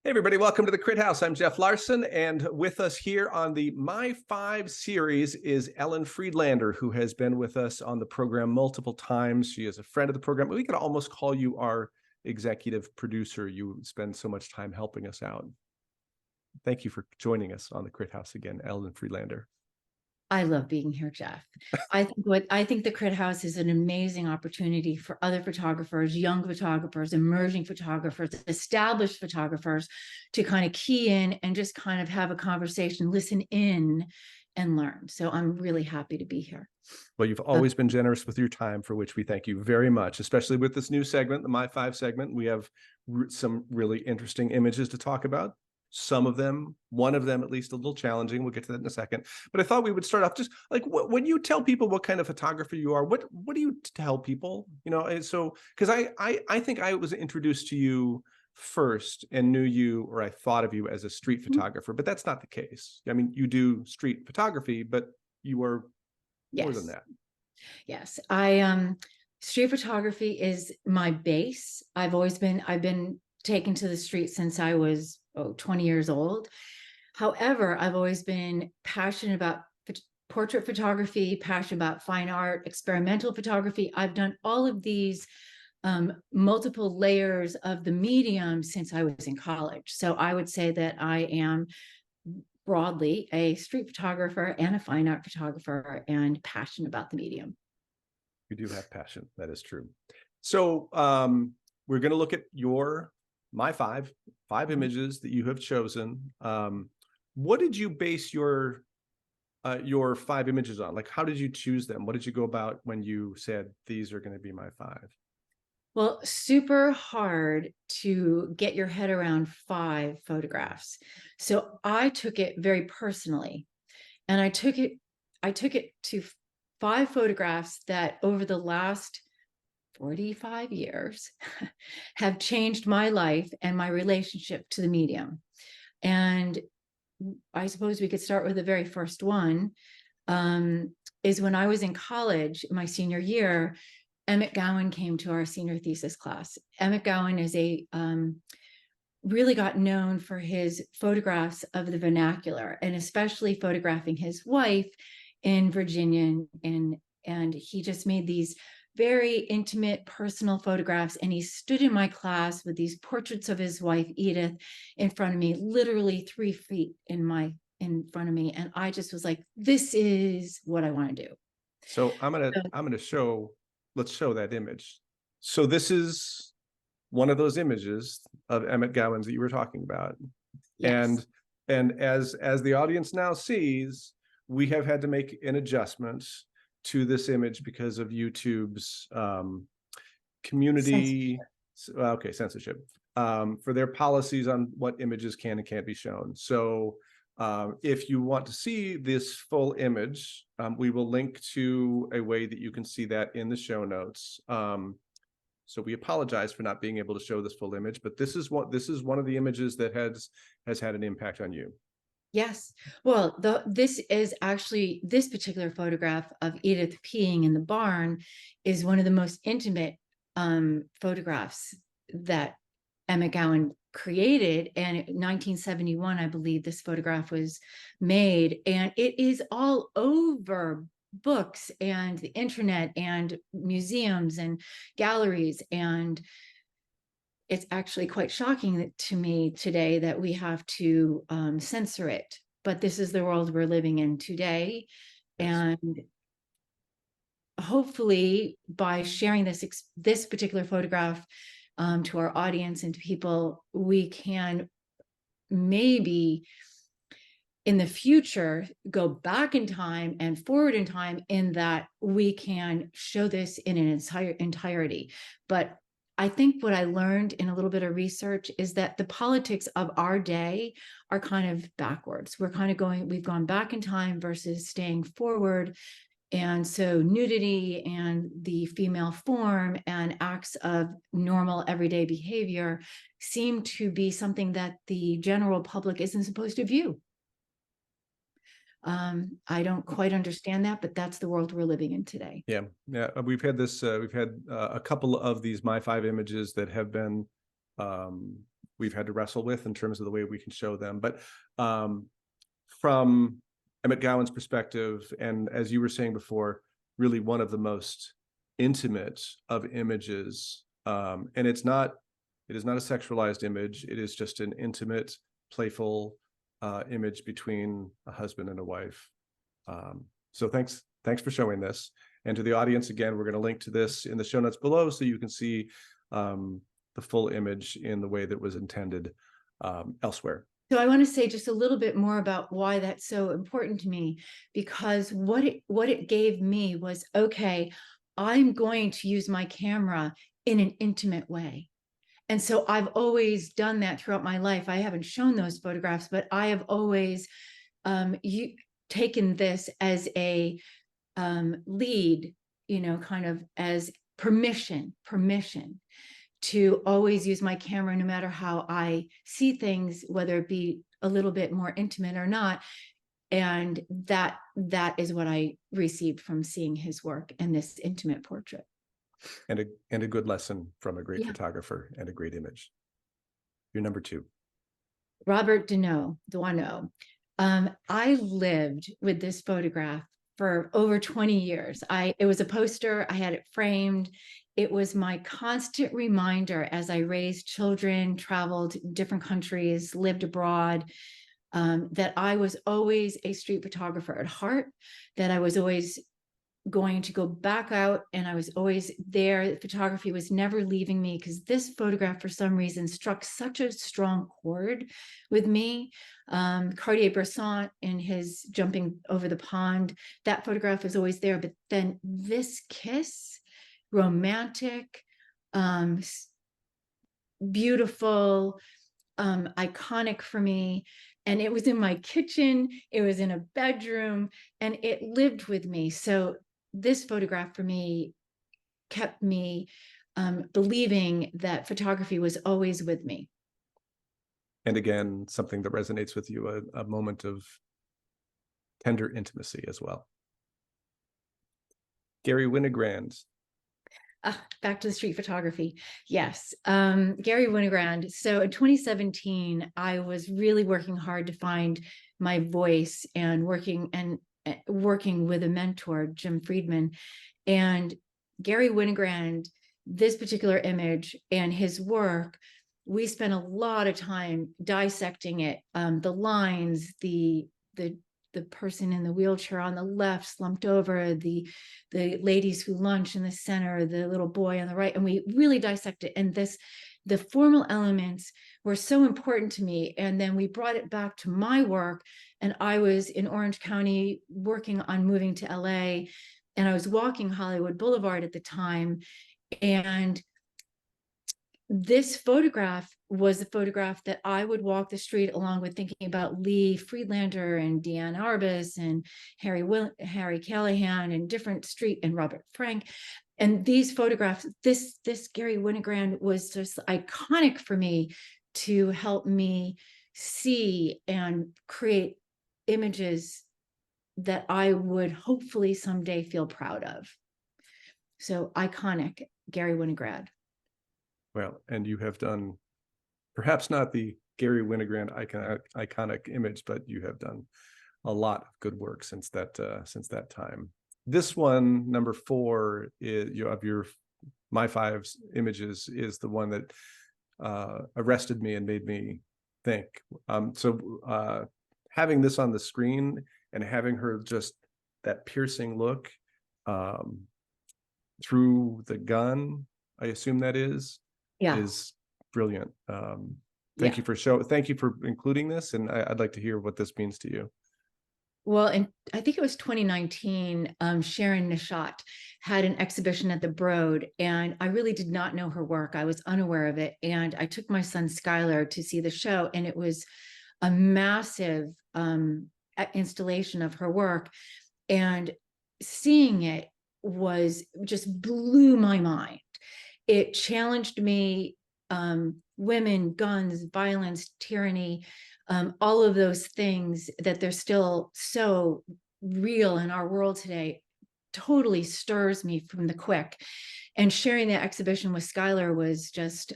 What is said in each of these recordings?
Hey everybody, welcome to the Crit House. I'm Jeff Larson, and with us here on the My Five series is Ellen Friedlander, who has been with us on the program multiple times. She is a friend of the program. We could almost call you our executive producer. You spend so much time helping us out. Thank you for joining us on the Crit House again, Ellen Friedlander. I love being here, Jeff. I think the Crit House is an amazing opportunity for other photographers, young photographers, emerging photographers, established photographers to kind of key in and just kind of have a conversation, listen in and learn. So I'm really happy to be here. Well, you've always been generous with your time, for which we thank you very much, especially with this new segment, the My Five segment. We have some really interesting images to talk about. Some of them, one of them at least, a little challenging. We'll get to that in a second. But I thought we would start off just like when you tell people what kind of photographer you are, what do you tell people? You know, and so because I think I was introduced to you first and knew you, or I thought of you as a street photographer, but that's not the case. I mean, you do street photography, but you are more than that. Yes. Street photography is my base. I've been taken to the street since I was 20 years old. However, I've always been passionate about portrait photography, passionate about fine art, experimental photography. I've done all of these multiple layers of the medium since I was in college. So I would say that I am broadly a street photographer and a fine art photographer and passionate about the medium. You do have passion. That is true. So we're going to look at my five images that you have chosen. What did you base your five images on? Like, how did you choose them? What did you go about when you said these are going to be my five? Well, super hard to get your head around 5 photographs. So I took it very personally, and I took it to 5 photographs that over the last 45 years have changed my life and my relationship to the medium. And I suppose we could start with the very first one, is when I was in college, my senior year. Emmet Gowin came to our senior thesis class. Emmet Gowin is really got known for his photographs of the vernacular, and especially photographing his wife in Virginia. And he just made these very intimate, personal photographs. And he stood in my class with these portraits of his wife, Edith, in front of me, literally 3 feet in front of me. And I just was like, this is what I want to do. So let's show that image. So this is one of those images of Emmet Gowin's that you were talking about. Yes. And as the audience now sees, we have had to make an adjustment to this image because of YouTube's community censorship for their policies on what images can and can't be shown. So if you want to see this full image, we will link to a way that you can see that in the show notes. So we apologize for not being able to show this full image, but this is one of the images that has had an impact on you. Yes. Well, this particular photograph of Edith peeing in the barn is one of the most intimate photographs that Emmet Gowin created. And in 1971, I believe this photograph was made, and it is all over books and the internet and museums and galleries. And it's actually quite shocking to me today that we have to censor it. But this is the world we're living in today. Yes. And hopefully by sharing this particular photograph to our audience and to people, we can maybe in the future go back in time and forward in time, in that we can show this in an entirety. But I think what I learned in a little bit of research is that the politics of our day are kind of backwards. We've gone back in time versus staying forward. And so nudity and the female form and acts of normal everyday behavior seem to be something that the general public isn't supposed to view. I don't quite understand that, but that's the world we're living in today. Yeah. We've had a couple of these My Five images that have been we've had to wrestle with in terms of the way we can show them. But from Emmet Gowin's perspective, and as you were saying before, really one of the most intimate of images. And it is not a sexualized image. It is just an intimate, playful image between a husband and a wife. So thanks for showing this. And to the audience, again, we're going to link to this in the show notes below so you can see the full image in the way that was intended elsewhere. So I want to say just a little bit more about why that's so important to me, because what it gave me was, okay, I'm going to use my camera in an intimate way. And so I've always done that throughout my life. I haven't shown those photographs, but I have always taken this as a lead, kind of as permission to always use my camera, no matter how I see things, whether it be a little bit more intimate or not. And that is what I received from seeing his work in this intimate portrait. And a good lesson from a great photographer and a great image. You're number 2. Robert Duano. I lived with this photograph for over 20 years. It was a poster. I had it framed. It was my constant reminder as I raised children, traveled different countries, lived abroad, that I was always a street photographer at heart, that I was always going to go back out, and I was always there. Photography was never leaving me, because this photograph, for some reason, struck such a strong chord with me. Cartier-Bresson in his jumping over the pond, that photograph is always there. But then this kiss, romantic, beautiful, iconic for me. And it was in my kitchen, it was in a bedroom, and it lived with me. So this photograph for me kept me believing that photography was always with me. And again, something that resonates with you, a moment of tender intimacy as well. Gary Winogrand. Back to the street photography. Yes. Gary Winogrand. So in 2017, I was really working hard to find my voice and working with a mentor, Jim Friedman. And Gary Winogrand, this particular image and his work, we spent a lot of time dissecting it. The lines, the person in the wheelchair on the left slumped over, the ladies who lunch in the center, the little boy on the right, and we really dissected. And the formal elements were so important to me. And then we brought it back to my work, and I was in Orange County working on moving to LA, and I was walking Hollywood Boulevard at the time, and this photograph was the photograph that I would walk the street along with, thinking about Lee Friedlander and Deanne Arbus and Harry Callahan and different street, and Robert Frank. And these photographs, this Gary Winogrand was just iconic for me to help me see and create images that I would hopefully someday feel proud of. So iconic, Gary Winogrand. Well, and you have done perhaps not the Gary Winogrand iconic image, but you have done a lot of good work since that time. This one, number 4, is my 5 images, is the one that arrested me and made me think. So having this on the screen and having her just that piercing look through the gun, I assume that is brilliant. Thank you for including this, and I'd like to hear what this means to you. Well, and I think it was 2019, Sharon Nishat had an exhibition at the Broad, and I really did not know her work. I was unaware of it. And I took my son Skylar to see the show, and it was a massive installation of her work. And seeing it just blew my mind. It challenged me, women, guns, violence, tyranny, all of those things that they're still so real in our world today, totally stirs me from the quick. And sharing that exhibition with Skylar was just,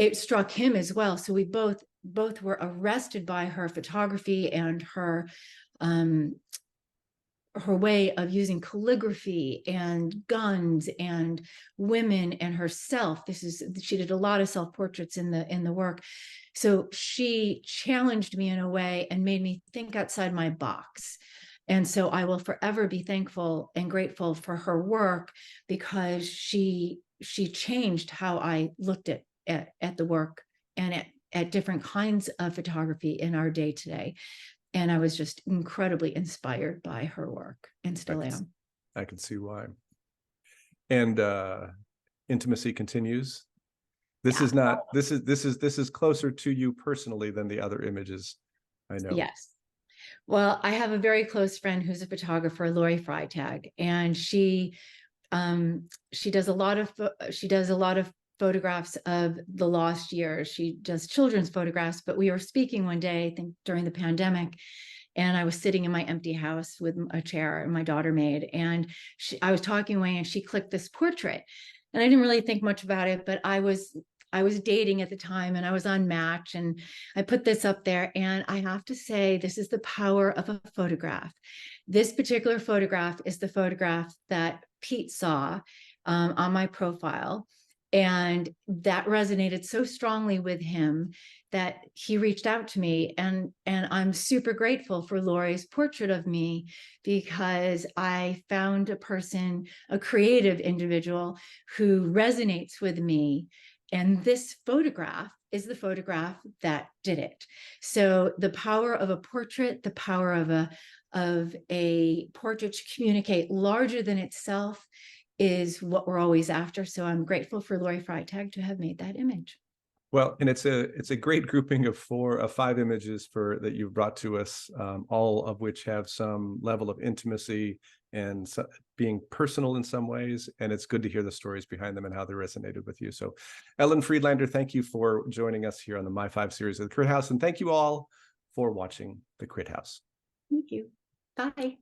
it struck him as well. So we both were arrested by her photography and her way of using calligraphy and guns and women and herself. She did a lot of self-portraits in the work. So she challenged me in a way and made me think outside my box. And so I will forever be thankful and grateful for her work, because she changed how I looked at the work and at different kinds of photography in our day today. And I was just incredibly inspired by her work, and still am. I can see why. And intimacy continues. This is not, this is closer to you personally than the other images, I know. Yes. Well, I have a very close friend who's a photographer, Lori Freitag, and she does a lot of photographs of the lost years. She does children's photographs, but we were speaking one day, I think during the pandemic, and I was sitting in my empty house with a chair and my daughter made, and I was talking away and she clicked this portrait, and I didn't really think much about it, but I was dating at the time and I was on Match, and I put this up there, and I have to say, this is the power of a photograph. This particular photograph is the photograph that Pete saw on my profile, and that resonated so strongly with him that he reached out to me, and I'm super grateful for Lori's portrait of me, because I found a person, a creative individual who resonates with me. And this photograph is the photograph that did it. So the power of a portrait, the power of a portrait to communicate larger than itself, is what we're always after. So I'm grateful for Lori Freitag to have made that image. Well, and it's a great grouping of 5 images that you've brought to us, all of which have some level of intimacy and being personal in some ways. And it's good to hear the stories behind them and how they resonated with you. So Ellen Friedlander, thank you for joining us here on the My 5 series of the Crit House. And thank you all for watching the Crit House. Thank you. Bye.